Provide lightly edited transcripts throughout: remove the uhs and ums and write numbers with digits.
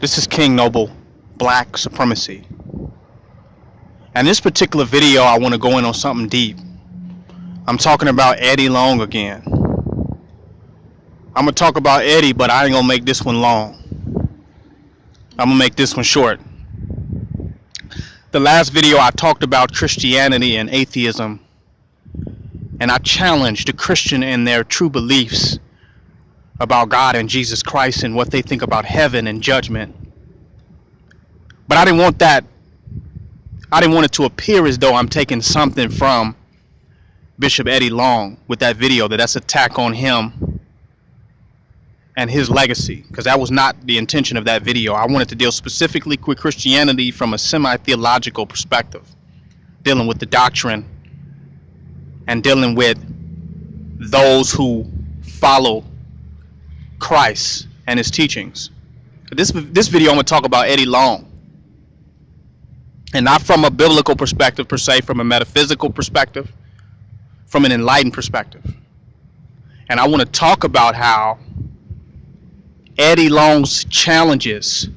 This is King Noble, Black Supremacy. And this particular video, I want to go in on something deep. I'm talking about Eddie Long again. I'm going to talk about Eddie, but I ain't going to make this one long. I'm going to make this one short. The last video I talked about Christianity and atheism, and I challenged the Christian in their true beliefs about God and Jesus Christ and what they think about heaven and judgment. But I didn't want that. I didn't want it to appear as though I'm taking something from Bishop Eddie Long with that video, that's an attack on him and his legacy, because that was not the intention of that video. I wanted to deal specifically with Christianity from a semi-theological perspective, dealing with the doctrine and dealing with those who follow Christ and his teachings. This video I'm going to talk about Eddie Long, and not from a biblical perspective per se, from a metaphysical perspective, from an enlightened perspective. And I want to talk about how Eddie Long's challenges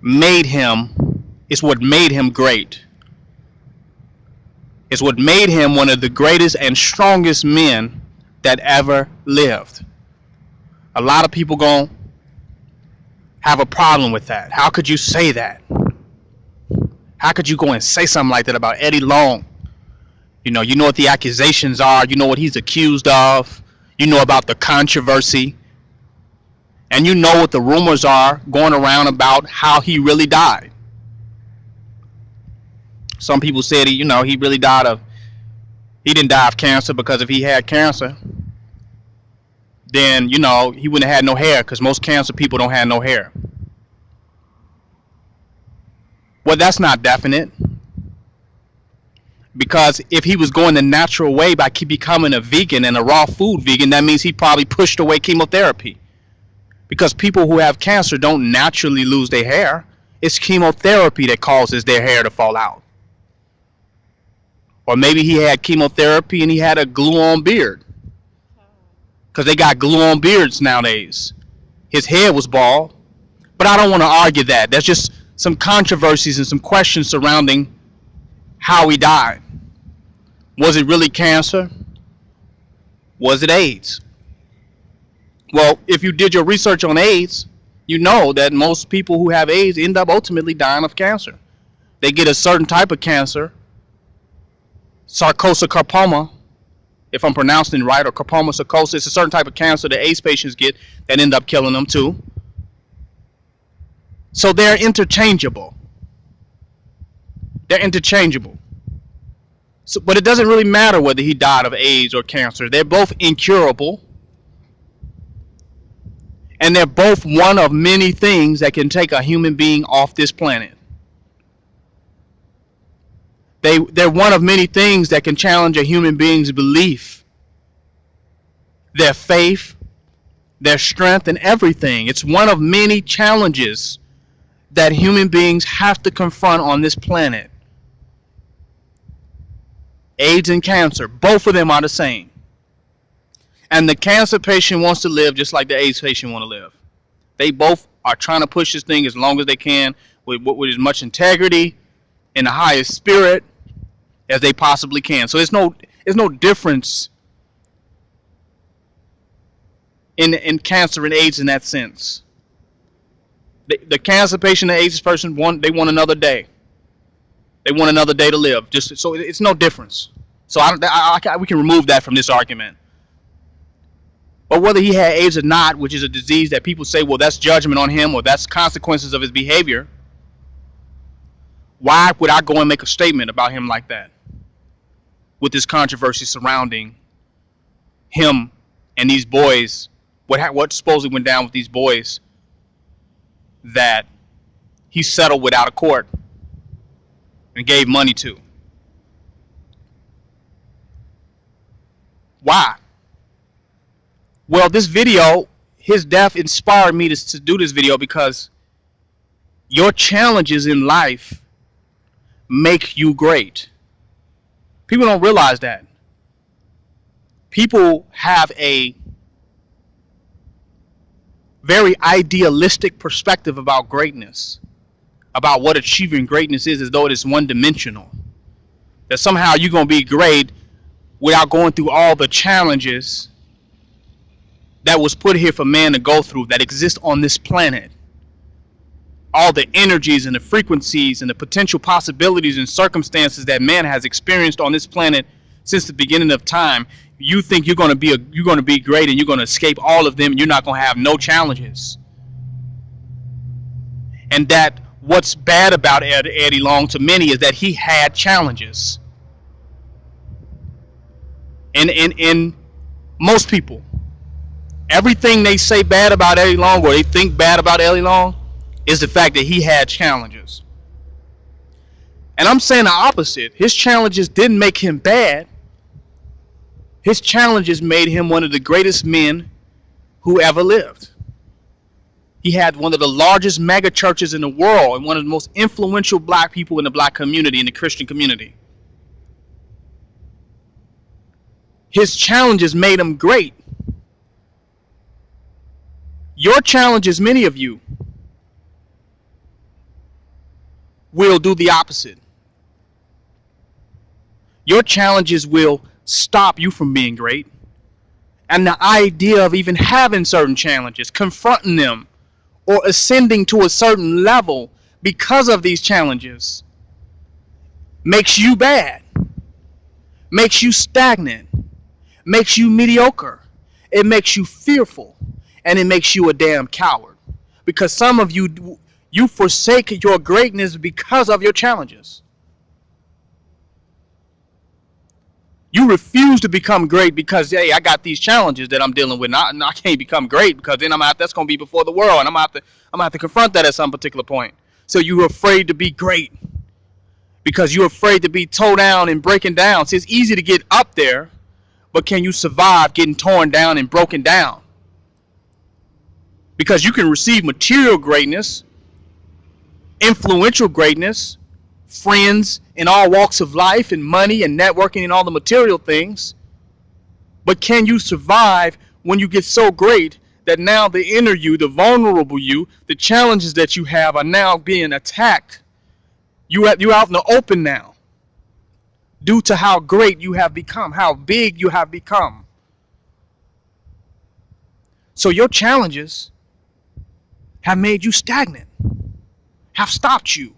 is what made him great. It's what made him one of the greatest and strongest men that ever lived. A lot of people gonna have a problem with that. How could you say that? How could you go and say something like that about Eddie Long? You know what the accusations are. You know what he's accused of. You know about the controversy. And you know what the rumors are going around about how he really died. Some people said he really he didn't die of cancer, because if he had cancer, then, he wouldn't have had no hair, because most cancer people don't have no hair. Well, that's not definite. Because if he was going the natural way by becoming a vegan and a raw food vegan, that means he probably pushed away chemotherapy. Because people who have cancer don't naturally lose their hair. It's chemotherapy that causes their hair to fall out. Or maybe he had chemotherapy and he had a glue-on beard. Because they got glue-on beards nowadays. His head was bald. But I don't want to argue that. There's just some controversies and some questions surrounding how he died. Was it really cancer? Was it AIDS? Well, if you did your research on AIDS, you know that most people who have AIDS end up ultimately dying of cancer. They get a certain type of cancer, sarcoma, if I'm pronouncing it right, or carpoma sarcosis. It's a certain type of cancer that AIDS patients get that end up killing them too. So they're interchangeable. They're interchangeable. So, but it doesn't really matter whether he died of AIDS or cancer. They're both incurable. And they're both one of many things that can take a human being off this planet. They're one of many things that can challenge a human being's belief, their faith, their strength, and everything. It's one of many challenges that human beings have to confront on this planet. AIDS and cancer, both of them are the same. And the cancer patient wants to live just like the AIDS patient want to live. They both are trying to push this thing as long as they can with as much integrity and the highest spirit as they possibly can. So there's no difference in cancer and AIDS in that sense. The cancer patient and the AIDS person want another day. They want another day to live. Just so it's no difference. So we can remove that from this argument. But whether he had AIDS or not, which is a disease that people say, well, that's judgment on him or that's consequences of his behavior, why would I go and make a statement about him like that? With this controversy surrounding him and these boys, what supposedly went down with these boys that he settled without a court and gave money to. Why? Well, this video, his death inspired me to do this video because your challenges in life make you great. People don't realize that. People have a very idealistic perspective about greatness, about what achieving greatness is, as though it is one-dimensional. That somehow you're going to be great without going through all the challenges that was put here for man to go through, that exist on this planet. All the energies and the frequencies and the potential possibilities and circumstances that man has experienced on this planet since the beginning of time. You think you're going to be great and you're going to escape all of them, and you're not going to have no challenges. And that what's bad about Eddie Long to many is that he had challenges. And most people, everything they say bad about Eddie Long, or they think bad about Eddie Long, is the fact that he had challenges. And I'm saying the opposite. His challenges didn't make him bad. His challenges made him one of the greatest men who ever lived. He had one of the largest mega churches in the world and one of the most influential black people in the black community, in the Christian community. His challenges made him great. Your challenges, many of you, will do the opposite. Your challenges will stop you from being great. And the idea of even having certain challenges, confronting them, or ascending to a certain level because of these challenges, makes you bad, makes you stagnant, makes you mediocre, it makes you fearful, and it makes you a damn coward. Because some of you forsake your greatness because of your challenges. You refuse to become great because, hey, I got these challenges that I'm dealing with, and I can't become great because then that's going to be before the world, and I'm going to have to confront that at some particular point. So you're afraid to be great because you're afraid to be towed down and breaking down. See, it's easy to get up there, but can you survive getting torn down and broken down? Because you can receive material greatness, influential greatness, friends in all walks of life, and money and networking and all the material things. But can you survive when you get so great that now the inner you, the vulnerable you, the challenges that you have are now being attacked? You're out in the open now due to how great you have become, how big you have become. So your challenges have made you stagnant, have stopped you.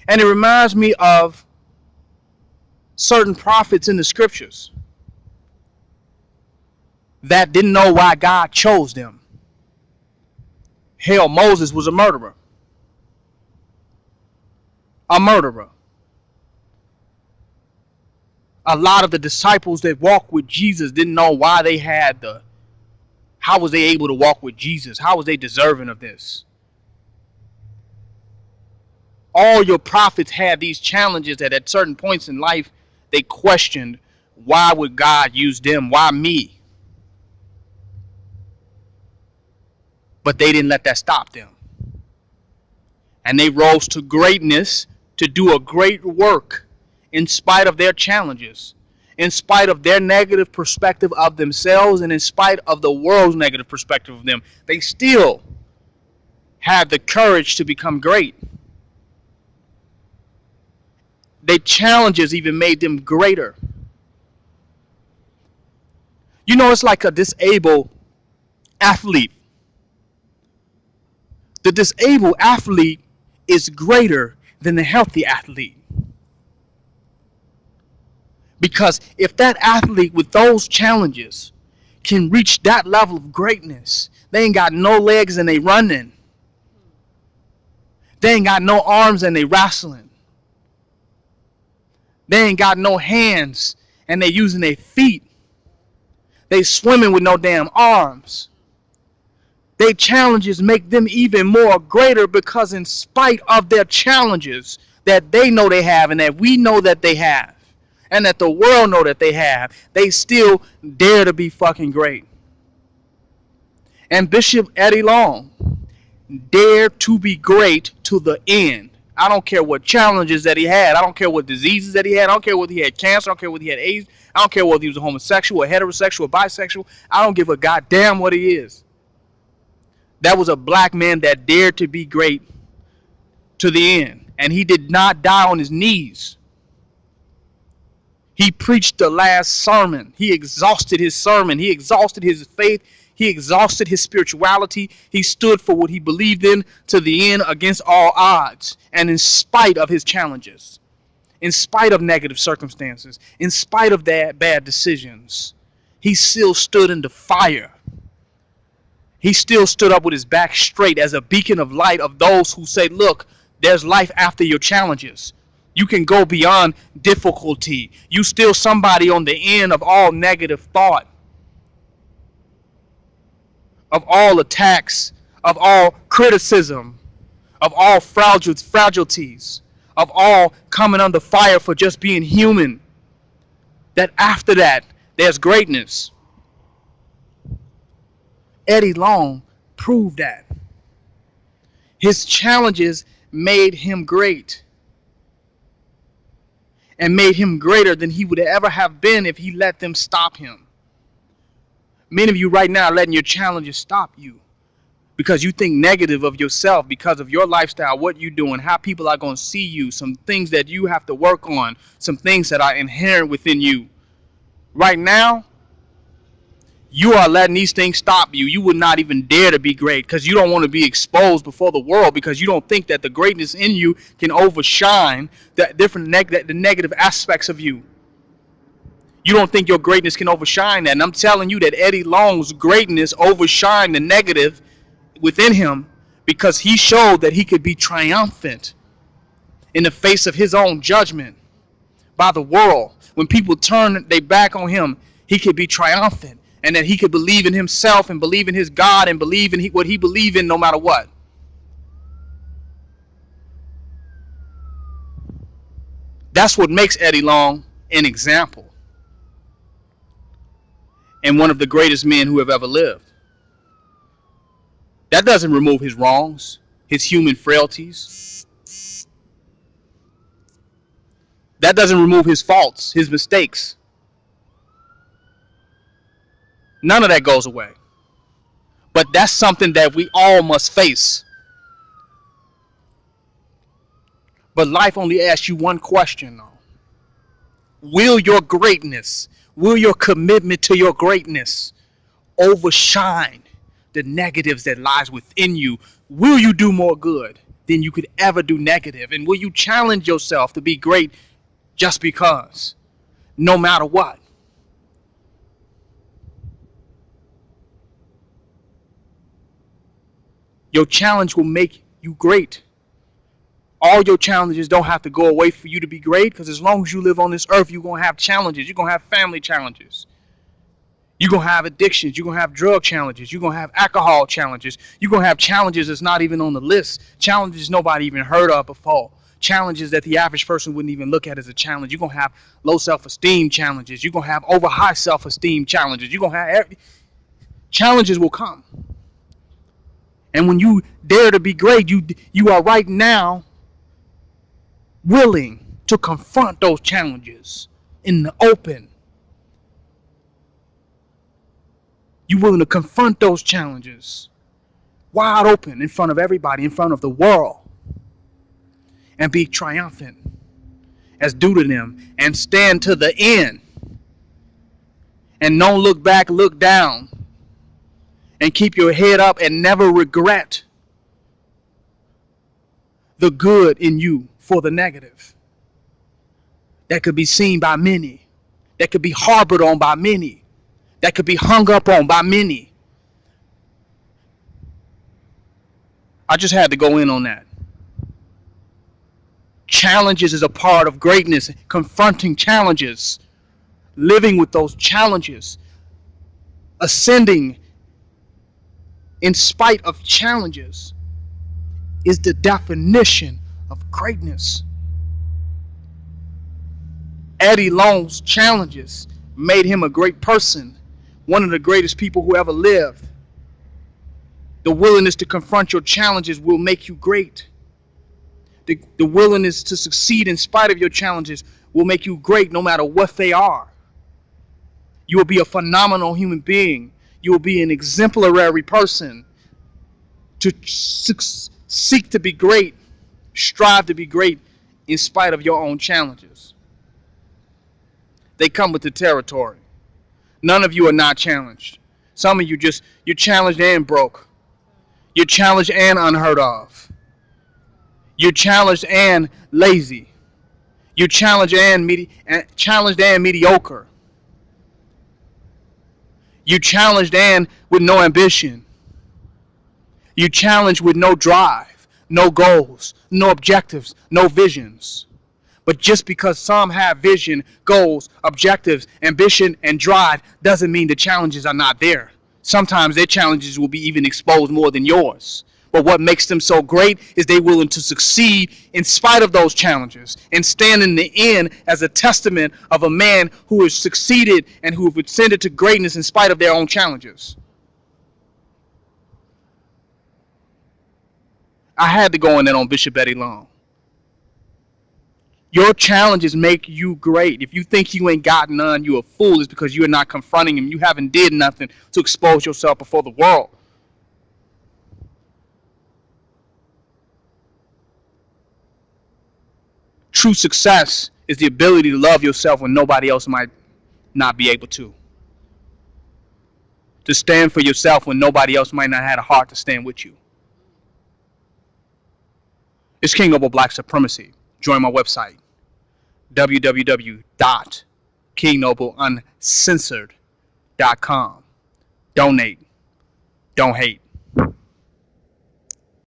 And it reminds me of certain prophets in the scriptures that didn't know why God chose them. Hell, Moses was a murderer. A murderer. A lot of the disciples that walked with Jesus didn't know why they had how was they able to walk with Jesus? How was they deserving of this? All your prophets had these challenges that at certain points in life, they questioned, why would God use them? Why me? But they didn't let that stop them. And they rose to greatness to do a great work in spite of their challenges, in spite of their negative perspective of themselves, and in spite of the world's negative perspective of them. They still had the courage to become great. Their challenges even made them greater. You know, it's like a disabled athlete. The disabled athlete is greater than the healthy athlete. Because if that athlete with those challenges can reach that level of greatness, they ain't got no legs and they running. They ain't got no arms and they wrestling. They ain't got no hands and they using their feet. They swimming with no damn arms. Their challenges make them even more greater because in spite of their challenges that they know they have and that we know that they have and that the world know that they have, they still dare to be fucking great. And Bishop Eddie Long dared to be great to the end. I don't care what challenges that he had. I don't care what diseases that he had. I don't care whether he had cancer. I don't care whether he had AIDS. I don't care whether he was a homosexual, a heterosexual, a bisexual. I don't give a goddamn what he is. That was a black man that dared to be great to the end. And he did not die on his knees. He preached the last sermon. He exhausted his sermon. He exhausted his faith. He exhausted his spirituality. He stood for what he believed in to the end against all odds. And in spite of his challenges, in spite of negative circumstances, in spite of that bad decisions, he still stood in the fire. He still stood up with his back straight as a beacon of light of those who say, look, there's life after your challenges. You can go beyond difficulty. You still somebody on the end of all negative thought, of all attacks, of all criticism, of all fragilities, of all coming under fire for just being human. That after that, there's greatness. Eddie Long proved that. His challenges made him great. And made him greater than he would ever have been if he let them stop him. Many of you right now are letting your challenges stop you because you think negative of yourself because of your lifestyle, what you're doing, how people are going to see you, some things that you have to work on, some things that are inherent within you. Right now, you are letting these things stop you. You would not even dare to be great because you don't want to be exposed before the world because you don't think that the greatness in you can overshine the negative aspects of you. You don't think your greatness can overshine that. And I'm telling you that Eddie Long's greatness overshined the negative within him because he showed that he could be triumphant in the face of his own judgment by the world. When people turn their back on him, he could be triumphant. And that he could believe in himself and believe in his God and believe in what he believed in no matter what. That's what makes Eddie Long an example. And one of the greatest men who have ever lived. That doesn't remove his wrongs, his human frailties. That doesn't remove his faults, his mistakes. None of that goes away. But that's something that we all must face. But life only asks you one question, though. Will your greatness, will your commitment to your greatness overshine the negatives that lies within you? Will you do more good than you could ever do negative? And will you challenge yourself to be great just because, no matter what? Your challenge will make you great. All your challenges don't have to go away for you to be great, because as long as you live on this earth, you're going to have challenges. You're going to have family challenges. You're going to have addictions. You're going to have drug challenges. You're going to have alcohol challenges. You're going to have challenges that's not even on the list. Challenges nobody even heard of before. Challenges that the average person wouldn't even look at as a challenge. You're going to have low self-esteem challenges. You're going to have over high self-esteem challenges. You're going to have challenges will come. And when you dare to be great, you are right now willing to confront those challenges in the open. You're willing to confront those challenges wide open in front of everybody, in front of the world, and be triumphant as due to them and stand to the end and don't look back, look down. And keep your head up and never regret the good in you for the negative. That could be seen by many. That could be harbored on by many. That could be hung up on by many. I just had to go in on that. Challenges is a part of greatness. Confronting challenges. Living with those challenges. Ascending in spite of challenges is the definition of greatness. Eddie Long's challenges made him a great person, one of the greatest people who ever lived. The willingness to confront your challenges will make you great. The willingness to succeed in spite of your challenges will make you great no matter what they are. You will be a phenomenal human being. You will be an exemplary person. to seek to be great, strive to be great in spite of your own challenges. They come with the territory. None of you are not challenged. Some of you you're challenged and broke. You're challenged and unheard of. You're challenged and lazy. You're challenged and mediocre. You're challenged and with no ambition. You're challenged with no drive, no goals, no objectives, no visions. But just because some have vision, goals, objectives, ambition, and drive doesn't mean the challenges are not there. Sometimes their challenges will be even exposed more than yours. But what makes them so great is they're willing to succeed in spite of those challenges and stand in the end as a testament of a man who has succeeded and who have ascended to greatness in spite of their own challenges. I had to go in that on Bishop Eddie Long. Your challenges make you great. If you think you ain't got none, you're a fool. It's because you're not confronting him. You haven't did nothing to expose yourself before the world. True success is the ability to love yourself when nobody else might not be able to. To stand for yourself when nobody else might not have a heart to stand with you. It's King Noble Black Supremacy. Join my website, www.kingnobleuncensored.com. Donate. Don't hate.